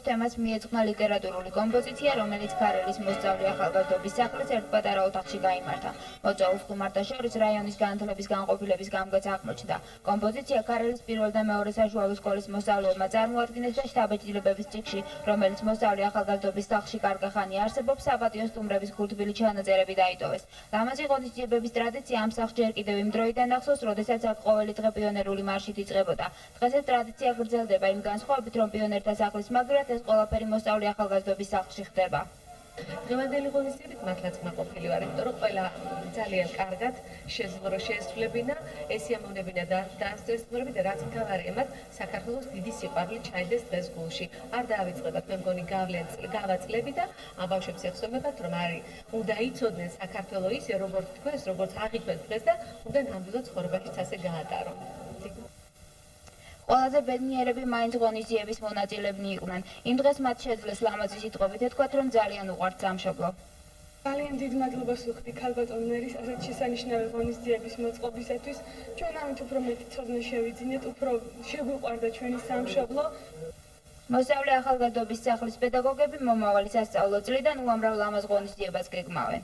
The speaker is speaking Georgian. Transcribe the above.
თემას მიეძღვნა ლიტერატურული კომპოზიცია, რომელიც ქარელის მოსწავლე ახალგაზრდობის სახლის ერთ პატარა ოთახში გაიმართა. მოწვეულს ხუმართა შორის რაიონის განათლების განყოფილების გამგეც აღმოჩნდა. კომპოზიცია ქარელის პირველ და მეორე საშუალო სკოლის მოსწავლეებმა წარმოადგინეს და შთაბეჭდილებების წიგნში, რომელიც მოსწავლე ახალგაზრდობის სახლში კარგი ხანი არსებობს, საპატიო სტუმრების ქურთმილი ჩანაწერები დაიტოვეს. ლამაზი ღონისძიებების ტრადიცია ამ სახლს ჯერ კიდევ იმ დროიდან ახსოვს, როდესაც აქ ყოველი დღე პიონერული მარშით იწყებოდა. დღეს ეს ტრადიცია გრძელდება იმ განსხვავებით, რომ პიონერთა სახლის მაგრად ეს ყველაფერი მოსწავლე ახალგაზრდობის სახლში ხდება. დღევანდელი ღონისძიებით მართლაც კმაყოფილი ვარ, იმიტომ რომ ყველა ძალიან კარგად შეესრულებინა, ესიამოვნებინა დასწრებები და რაც მთავარია მათ საქართველოს დიდი სიყვარული ჩაიდეს დღეს გულში. არ დაავიწყებათ, მე მგონი გავაწლები და ამ ბავშვებს ეხსოვებათ, რომ არის უნდა იცოდნენ საქართველოს ისე, როგორც თქვენს, როგორც აღიქვეს დღეს და უნდა ნამდვილად ცხოვრებაშიც ასე გაატარო. ყველაზე ბედნიერები მაინც ღონისძიების მონაწილეებნი იყვნენ. იმ დღეს მათ შეძლეს ლამაზი სიტყვებით ეთქვათ, რომ ძალიან უყვართ სამშობლო. ძალიან დიდ მადლობას ვუხდი ქალბატონ მერის ასეთ შესანიშნავი ღონისძიების მოწყობისათვის. ჩვენ ამით უფრო მეტი ცოდნა შევიძინეთ, უფრო შეგვიყვარდა ჩვენი სამშობლო. მოსწავლე ახალგაზრდობის სახლის პედაგოგები მომავალი სასწავლო წლიდან უამრავ ლამაზ ღონისძიებას გეგმავენ.